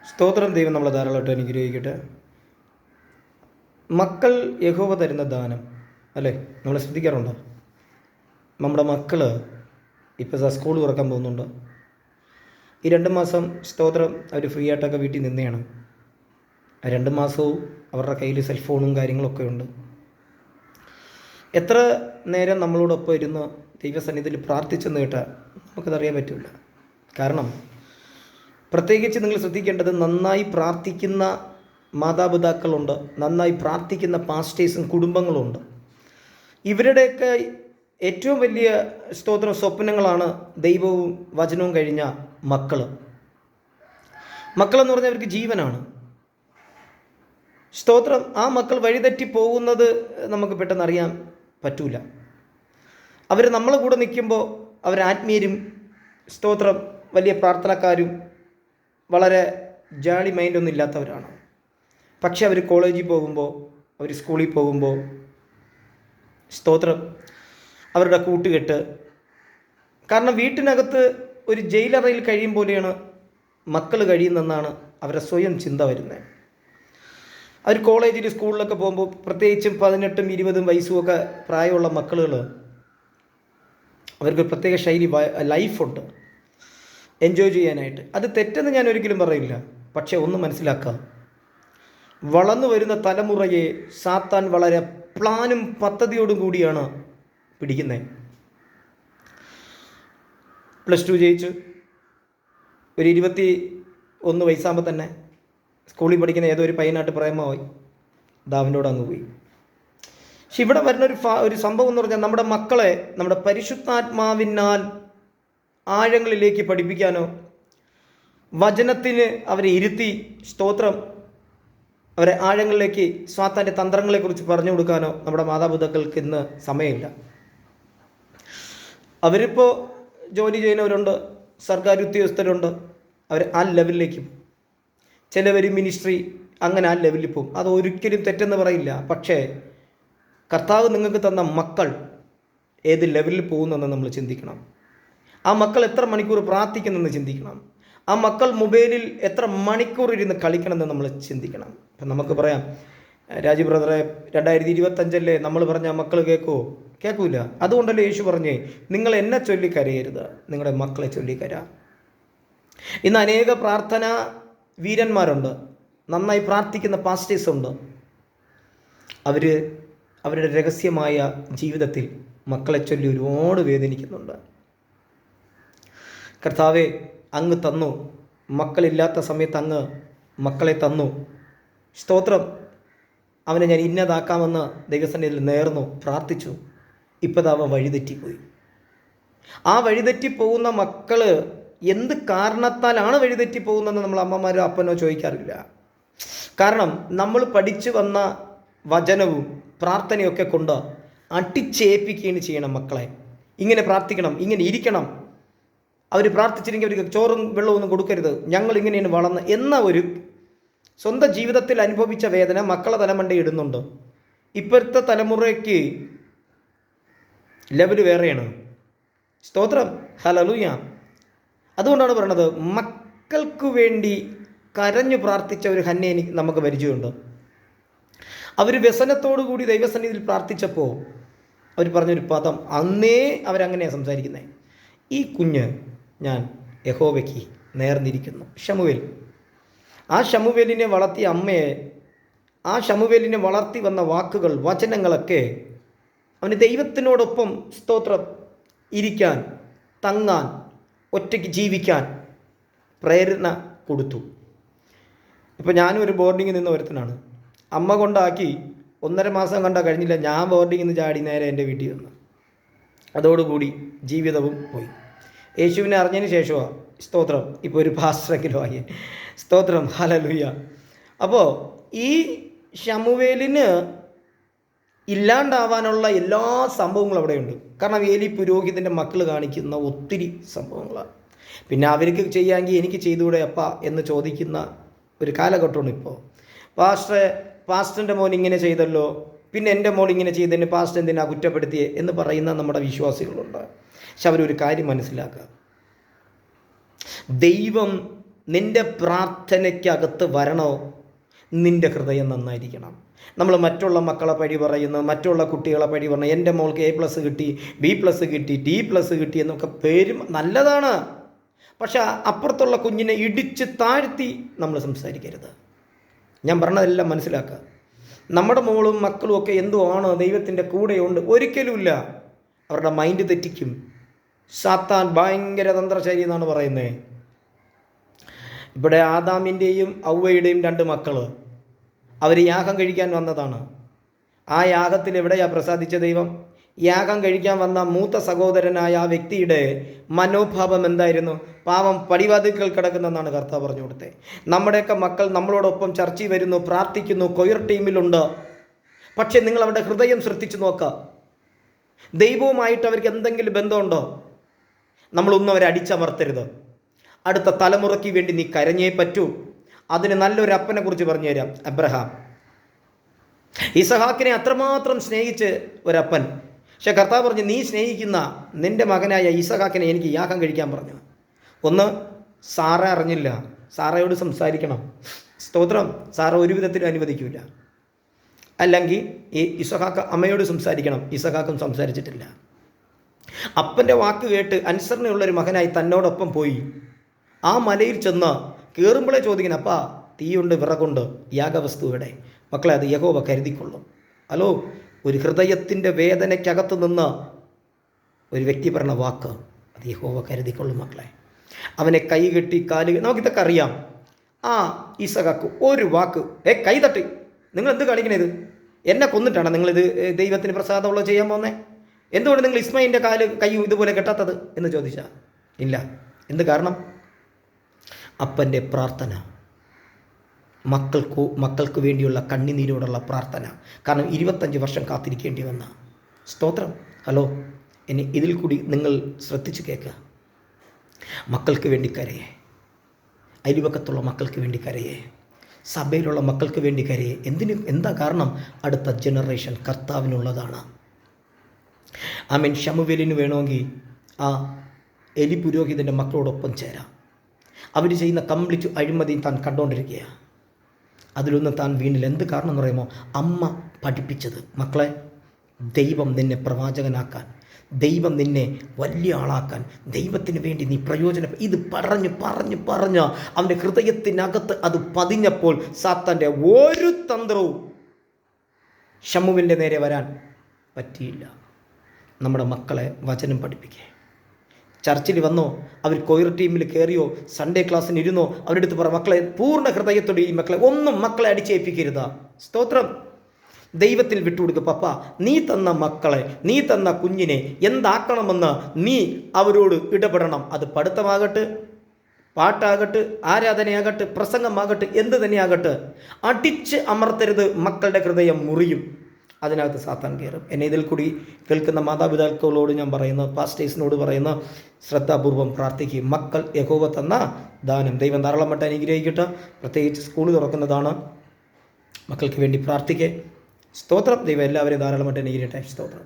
സ്തോത്രം. ദൈവം നമ്മളെ ധാരാളമായിട്ട് അനുഗ്രഹിക്കട്ടെ. മക്കൾ യഹോവ തരുന്ന ദാനം അല്ലേ? നമ്മൾ ശ്രദ്ധിക്കാറുണ്ടോ? നമ്മുടെ മക്കൾ ഇപ്പോൾ സ്കൂൾ തുറക്കാൻ പോകുന്നുണ്ട്. ഈ 2 മാസം സ്തോത്രം അവർ ഫ്രീ ആയിട്ടൊക്കെ വീട്ടിൽ നിന്നെയാണ്. 2 മാസവും അവരുടെ കയ്യിൽ സെൽഫോണും കാര്യങ്ങളൊക്കെ ഉണ്ട്. എത്ര നേരം നമ്മളോടൊപ്പം ഇരുന്ന് ദൈവസന്നിധിയിൽ പ്രാർത്ഥിച്ചെന്ന് കേട്ടാൽ നമുക്കതറിയാൻ പറ്റില്ല. കാരണം പ്രത്യേകിച്ച് നിങ്ങൾ ശ്രദ്ധിക്കേണ്ടത്, നന്നായി പ്രാർത്ഥിക്കുന്ന മാതാപിതാക്കളുണ്ട്, നന്നായി പ്രാർത്ഥിക്കുന്ന പാസ്റ്റേഴ്സും കുടുംബങ്ങളുണ്ട്. ഇവരുടെയൊക്കെ ഏറ്റവും വലിയ സ്തോത്രം സ്വപ്നങ്ങളാണ് ദൈവവും വചനവും കഴിഞ്ഞ മക്കൾ. മക്കളെന്ന് പറഞ്ഞാൽ അവർക്ക് ജീവനാണ്. സ്തോത്രം. ആ മക്കൾ വഴിതെറ്റി പോകുന്നത് നമുക്ക് പെട്ടെന്ന് അറിയാൻ പറ്റൂല. അവർ നമ്മളെ കൂടെ നിൽക്കുമ്പോൾ അവർ ആത്മീയരും സ്തോത്രം വലിയ പ്രാർത്ഥനക്കാരും വളരെ ജാളി മൈൻഡൊന്നും ഇല്ലാത്തവരാണ്. പക്ഷെ അവർ കോളേജിൽ പോകുമ്പോൾ, അവർ സ്കൂളിൽ പോകുമ്പോൾ സ്തോത്രം അവരുടെ കൂട്ടുകെട്ട്, കാരണം വീട്ടിനകത്ത് ഒരു ജയിലറയിൽ കഴിയും പോലെയാണ് മക്കൾ കഴിയുന്നതെന്നാണ് അവരുടെ സ്വയം ചിന്ത വരുന്നത്. അവർ കോളേജിൽ സ്കൂളിലൊക്കെ പോകുമ്പോൾ, പ്രത്യേകിച്ചും 18ഉം 20ഉം വയസ്സുമൊക്കെ പ്രായമുള്ള മക്കളുകൾ, അവർക്ക് പ്രത്യേക ശൈലി ലൈഫുണ്ട് എൻജോയ് ചെയ്യാനായിട്ട്. അത് തെറ്റെന്ന് ഞാൻ ഒരിക്കലും പറയില്ല. പക്ഷേ ഒന്ന് മനസ്സിലാക്കുക, വളർന്നു വരുന്ന തലമുറയെ സാത്താൻ വളരെ പ്ലാനും പദ്ധതിയോടും കൂടിയാണ് പിടിക്കുന്നത്. +2 ജയിച്ചു, ഒരു 21 വയസ്സാകുമ്പോൾ തന്നെ സ്കൂളിൽ പഠിക്കുന്ന ഏതോ ഒരു പയ്യനായിട്ട് പ്രേമമായി ദാവിനോട് അങ്ങ് പോയി. പക്ഷെ ഇവിടെ വരുന്ന ഒരു സംഭവം എന്ന് പറഞ്ഞാൽ, നമ്മുടെ മക്കളെ നമ്മുടെ പരിശുദ്ധാത്മാവിനാൽ ആഴങ്ങളിലേക്ക് പഠിപ്പിക്കാനോ, വചനത്തിന് അവരെ ഇരുത്തി സ്തോത്രം അവരെ ആഴങ്ങളിലേക്ക് സാത്താൻ്റെ തന്ത്രങ്ങളെക്കുറിച്ച് പറഞ്ഞു കൊടുക്കാനോ നമ്മുടെ മാതാപിതാക്കൾക്ക് ഇന്ന് സമയമില്ല. അവരിപ്പോൾ ജോലി ചെയ്യുന്നവരുണ്ട്, സർക്കാർ ഉദ്യോഗസ്ഥരുണ്ട്, അവർ ആ ലെവലിലേക്ക് പോകും. ചിലവർ മിനിസ്ട്രി, അങ്ങനെ ആ ലെവലിൽ പോകും. അത് ഒരിക്കലും തെറ്റെന്ന് പറയില്ല. പക്ഷേ കർത്താവ് നിങ്ങൾക്ക് തന്ന മക്കൾ ഏത് ലെവലിൽ പോകുന്നെന്ന് നമ്മൾ ചിന്തിക്കണം. ആ മക്കൾ എത്ര മണിക്കൂർ പ്രാർത്ഥിക്കുന്നെന്ന് ചിന്തിക്കണം. ആ മക്കൾ മൊബൈലിൽ എത്ര മണിക്കൂർ ഇരുന്ന് കളിക്കണമെന്ന് നമ്മൾ ചിന്തിക്കണം. അപ്പം നമുക്ക് പറയാം, രാജീവ് ബ്രദറെ 2025 നമ്മൾ പറഞ്ഞ മക്കൾ കേൾക്കുമോ? കേൾക്കൂല. അതുകൊണ്ടല്ലേ യേശു പറഞ്ഞേ, നിങ്ങൾ എന്നെ ചൊല്ലി കരയരുത്, നിങ്ങളുടെ മക്കളെ ചൊല്ലിക്കരാ. ഇന്ന് അനേക പ്രാർത്ഥനാ വീരന്മാരുണ്ട്, നന്നായി പ്രാർത്ഥിക്കുന്ന പാസ്റ്റേഴ്സ് ഉണ്ട്. അവരുടെ രഹസ്യമായ ജീവിതത്തിൽ മക്കളെ ചൊല്ലി ഒരുപാട് വേദനിക്കുന്നുണ്ട്. കർത്താവേ, അങ്ങ് തന്നു, മക്കളില്ലാത്ത സമയത്ത് അങ്ങ് മക്കളെ തന്നു. സ്തോത്രം. അവനെ ഞാൻ ഇന്നതാക്കാമെന്ന് ദൈവസന്നിധിയിൽ നേർന്നു പ്രാർത്ഥിച്ചു. ഇപ്പം അവൻ വഴിതെറ്റിപ്പോയി. ആ വഴിതെറ്റിപ്പോകുന്ന മക്കൾ എന്ത് കാരണത്താലാണ് വഴിതെറ്റിപ്പോകുന്നതെന്ന് നമ്മൾ അമ്മമാരോ അപ്പനോ ചോദിക്കാറില്ല. കാരണം നമ്മൾ പഠിച്ചു വന്ന വചനവും പ്രാർത്ഥനയൊക്കെ കൊണ്ട് അടിച്ചേൽപ്പിക്കുകയാണ് ചെയ്യണം മക്കളെ. ഇങ്ങനെ പ്രാർത്ഥിക്കണം, ഇങ്ങനെ ഇരിക്കണം, അവർ പ്രാർത്ഥിച്ചില്ലെങ്കിൽ അവർക്ക് ചോറും വെള്ളമൊന്നും കൊടുക്കരുത്, ഞങ്ങൾ ഇങ്ങനെയാണ് വളർന്ന് എന്ന ഒരു സ്വന്തം ജീവിതത്തിൽ അനുഭവിച്ച വേദന മക്കളെ തലമണ്ട ഇടുന്നുണ്ട്. ഇപ്പോഴത്തെ തലമുറയ്ക്ക് ലെവൽ വേറെയാണ്. സ്തോത്രം. ഹല്ലേലൂയ. അതുകൊണ്ടാണ് പറയണത്, മക്കൾക്ക് വേണ്ടി കരഞ്ഞു പ്രാർത്ഥിച്ച ഒരു ഹന്നെ നമുക്ക് പരിചയമുണ്ട്. അവർ വ്യസനത്തോടു കൂടി ദൈവസന്നിധിയിൽ പ്രാർത്ഥിച്ചപ്പോൾ അവർ പറഞ്ഞൊരു പദം, അന്നേ അവരങ്ങനെയാണ് സംസാരിക്കുന്നത്, ഈ കുഞ്ഞ് ഞാൻ യഹോവയ്ക്ക് നേർന്നിരിക്കുന്നു. ശമൂവേൽ. ആ ശമൂവേലിനെ വളർത്തിയ അമ്മയെ, ആ ശമൂവേലിനെ വളർത്തി വന്ന വാക്കുകൾ, വചനങ്ങളൊക്കെ അവന് ദൈവത്തിനോടൊപ്പം സ്തോത്രം ഇരിക്കാൻ, തങ്ങാൻ, ഒറ്റയ്ക്ക് ജീവിക്കാൻ പ്രേരണ കൊടുത്തു. ഇപ്പോൾ ഞാനും ഒരു ബോർഡിങ്ങിൽ നിന്ന് ഒരുത്തനാണ്. അമ്മ കൊണ്ടാക്കി 1.5 മാസം കണ്ടാൽ കഴിഞ്ഞില്ല, ഞാൻ ബോർഡിങ്ങിൽ നിന്ന് ചാടി നേരെ എൻ്റെ വീട്ടിൽ വന്നു. അതോടുകൂടി ജീവിതവും പോയി. യേശുവിനെ അറിഞ്ഞതിന് ശേഷമാണ് സ്തോത്രം ഇപ്പോൾ ഒരു പാസ്റ്ററെങ്കിലും ആയി. സ്തോത്രം. ഹല്ലേലൂയ. അപ്പോൾ ഈ ശമൂവേലിന് ഇല്ലാണ്ടാവാനുള്ള എല്ലാ സംഭവങ്ങളും അവിടെയുണ്ട്. കാരണം ഏലി പുരോഹിതൻ്റെ മക്കൾ കാണിക്കുന്ന ഒത്തിരി സംഭവങ്ങളാണ്. പിന്നെ അവർക്ക് ചെയ്യാമെങ്കിൽ എനിക്ക് ചെയ്തുകൂടെ അപ്പ എന്ന് ചോദിക്കുന്ന ഒരു കാലഘട്ടമാണ് ഇപ്പോൾ. പാസ്റ്ററിൻ്റെ മോൻ ഇങ്ങനെ ചെയ്തല്ലോ, പിന്നെ എൻ്റെ മോൾ ഇങ്ങനെ ചെയ്തതിന് പാസ്റ്റർ എന്തിനാ കുറ്റപ്പെടുത്തിയേ എന്ന് പറയുന്ന നമ്മുടെ വിശ്വാസികളുണ്ട്. പക്ഷെ അവരൊരു കാര്യം മനസ്സിലാക്കുക, ദൈവം നിൻ്റെ പ്രാർത്ഥനയ്ക്കകത്ത് വരണോ, നിൻ്റെ ഹൃദയം നന്നായിരിക്കണം. നമ്മൾ മറ്റുള്ള മക്കളെ പഴി പറയുന്നു, മറ്റുള്ള കുട്ടികളെ പഴി പറഞ്ഞു, എൻ്റെ മോൾക്ക് A+ കിട്ടി, B+ കിട്ടി, D+ കിട്ടി എന്നൊക്കെ പേരും നല്ലതാണ്. പക്ഷെ അപ്പുറത്തുള്ള കുഞ്ഞിനെ ഇടിച്ച് താഴ്ത്തി നമ്മൾ സംസാരിക്കരുത്. ഞാൻ പറഞ്ഞതെല്ലാം മനസ്സിലാക്കുക. നമ്മുടെ മോളും മക്കളും ഒക്കെ എന്തോ ആണോ ദൈവത്തിൻ്റെ കൂടെയുണ്ട്, ഒരിക്കലുമില്ല. അവരുടെ മൈൻഡ് തെറ്റിക്കും. സാത്താൻ ഭയങ്കര തന്ത്രശാലി എന്നാണ് പറയുന്നത്. ഇവിടെ ആദാമിൻ്റെയും ഔവയുടെയും 2 മക്കൾ, അവർ യാഗം കഴിക്കാൻ വന്നതാണ്. ആ യാഗത്തിൽ എവിടെയാണ് പ്രസാദിച്ച ദൈവം? യാഗം കഴിക്കാൻ വന്ന മൂത്ത സഹോദരനായ ആ വ്യക്തിയുടെ മനോഭാവം എന്തായിരുന്നു? പാവം പടിവാതിൽക്കൽ കിടക്കുന്നെന്നാണ് കർത്താവ് പറഞ്ഞു കൊടുത്തത്. നമ്മുടെയൊക്കെ മക്കൾ നമ്മളോടൊപ്പം ചർച്ചയിൽ വരുന്നു, പ്രാർത്ഥിക്കുന്നു, കൊയർ ടീമിലുണ്ട്. പക്ഷേ നിങ്ങൾ അവരുടെ ഹൃദയം ശ്രദ്ധിച്ചു നോക്കുക. ദൈവവുമായിട്ട് അവർക്ക് എന്തെങ്കിലും ബന്ധമുണ്ടോ? നമ്മളൊന്നും അവരെ അടിച്ചമർത്തരുത്. അടുത്ത തലമുറയ്ക്ക് വേണ്ടി നീ കരഞ്ഞേ പറ്റൂ. അതിന് നല്ലൊരു അപ്പനെ കുറിച്ച് പറഞ്ഞു തരാം. അബ്രഹാം ഇസഹാക്കിനെ അത്രമാത്രം സ്നേഹിച്ച് ഒരപ്പൻ. പക്ഷെ കർത്താവ് പറഞ്ഞു, നീ സ്നേഹിക്കുന്ന നിൻ്റെ മകനായ ഇസഹാക്കിനെ എനിക്ക് യാഗം കഴിക്കാൻ പറഞ്ഞു. ഒന്ന്, സാറ അറിഞ്ഞില്ല. സാറയോട് സംസാരിക്കണം. സ്തോത്രം. സാറ ഒരു വിധത്തിലും അനുവദിക്കില്ല. അല്ലെങ്കിൽ ഈ ഇസഹാക്ക് അമ്മയോട് സംസാരിക്കണം. ഇസഹാക്കും സംസാരിച്ചിട്ടില്ല. അപ്പൻ്റെ വാക്ക് കേട്ട് അനുസരണയുള്ളൊരു മകനായി തന്നോടൊപ്പം പോയി ആ മലയിൽ ചെന്ന് കയറുമ്പോഴേ ചോദിക്കണം, അപ്പാ തീയുണ്ട്, വിറകുണ്ട്, യാഗവസ്തു എവിടെ? മക്കളെ, അത് യഹോവ കരുതിക്കൊള്ളും. ഹലോ, ഒരു ഹൃദയത്തിൻ്റെ വേദനയ്ക്കകത്ത് നിന്ന് ഒരു വ്യക്തി പറഞ്ഞ വാക്ക്, അത് യഹോവ കരുതിക്കൊള്ളും മക്കളെ. അവനെ കൈകെട്ടി നമുക്കിതൊക്കെ അറിയാം. ആ ഇസഹാക്ക് ഒരു വാക്ക്, കൈ തട്ടി, നിങ്ങൾ എന്ത് കാണിക്കണത്? എന്നെ കൊന്നിട്ടാണ് നിങ്ങളിത് ദൈവത്തിന് പ്രസാദമുള്ളത് ചെയ്യാൻ പോകുന്നത്? എന്തുകൊണ്ട് നിങ്ങൾ ഇസ്മായിലിൻ്റെ കൈയും ഇതുപോലെ കെട്ടാത്തത് എന്ന് ചോദിച്ചാൽ ഇല്ല. എന്ത് കാരണം? അപ്പൻ്റെ പ്രാർത്ഥന, മക്കൾക്ക് വേണ്ടിയുള്ള കണ്ണുനീരോടുള്ള പ്രാർത്ഥന. കാരണം 25 വർഷം കാത്തിരിക്കേണ്ടി വന്ന. സ്തോത്രം. ഹലോ, ഇനി ഇതിൽ കൂടി നിങ്ങൾ ശ്രദ്ധിച്ച് കേൾക്കുക. മക്കൾക്ക് വേണ്ടി കരയേ, അയൽവക്കത്തുള്ള മക്കൾക്ക് വേണ്ടി കരയേ, സഭയിലുള്ള മക്കൾക്ക് വേണ്ടി കരയേ. എന്താ കാരണം? അടുത്ത ജനറേഷൻ കർത്താവിനുള്ളതാണ്. ആമേൻ. ശമൂവേലിന് വേണമെങ്കിൽ ആ എലി പുരോഹിതൻ്റെ മക്കളോടൊപ്പം ചേരാം. അവർ ചെയ്യുന്ന കംപ്ലീറ്റ് അഴിമതിയും താൻ കണ്ടുകൊണ്ടിരിക്കുകയാണ്. അതിലൊന്നും താൻ വീണില്ല. എന്ത് കാരണം എന്ന് പറയുമ്പോൾ, അമ്മ പഠിപ്പിച്ചത്. മക്കളെ, ദൈവം നിന്നെ പ്രവാചകനാക്കാൻ, ദൈവം നിന്നെ വലിയ ആളാക്കാൻ, ദൈവത്തിന് വേണ്ടി നീ ഇത് പറഞ്ഞ് അവൻ്റെ ഹൃദയത്തിനകത്ത് അത് പതിഞ്ഞപ്പോൾ സാത്താൻ്റെ ഒരു തന്ത്രവും ശമൂവേലിൻ്റെ നേരെ വരാൻ പറ്റിയില്ല. നമ്മുടെ മക്കളെ വചനം പഠിപ്പിക്കുക. ചർച്ചിൽ വന്നോ, അവർ കൊയർ ടീമിൽ കയറിയോ, സൺഡേ ക്ലാസ്സിന് ഇരുന്നോ, അവരുടെ അടുത്ത് പറ, മക്കളെ പൂർണ്ണ ഹൃദയത്തോടെ ഈ മക്കളെ അടിച്ചേൽപ്പിക്കരുത്. സ്തോത്രം. ദൈവത്തിൽ വിട്ടുകൊടുക്കുക. പപ്പ, നീ തന്ന മക്കളെ, നീ തന്ന കുഞ്ഞിനെ എന്താക്കണമെന്ന് നീ അവരോട് ഇടപെടണം. അത് പഠിത്തമാകട്ടെ, പാട്ടാകട്ടെ, ആരാധനയാകട്ടെ, പ്രസംഗമാകട്ടെ, എന്ത് തന്നെയാകട്ടെ, അടിച്ച് അമർത്തരുത്. മക്കളുടെ ഹൃദയം മുറിയും. അതിനകത്ത് സാത്താൻ കയറും. എന്നെ ഇതിൽ കൂടി കേൾക്കുന്ന മാതാപിതാക്കളോട് ഞാൻ പറയുന്ന, പാസ്റ്റേഴ്സിനോട് പറയുന്ന, ശ്രദ്ധാപൂർവം പ്രാർത്ഥിക്കും. മക്കൾ യഹോവ തന്ന ദാനം. ദൈവം ധാരാളമായിട്ട് അനുഗ്രഹിക്കട്ടെ. പ്രത്യേകിച്ച് സ്കൂൾ തുറക്കുന്നതാണ്. മക്കൾക്ക് വേണ്ടി പ്രാർത്ഥിക്കേ. സ്തോത്രം. ദൈവം എല്ലാവരെയും ധാരാളമായിട്ട് അനുഗ്രഹിക്കട്ടെ. സ്തോത്രം.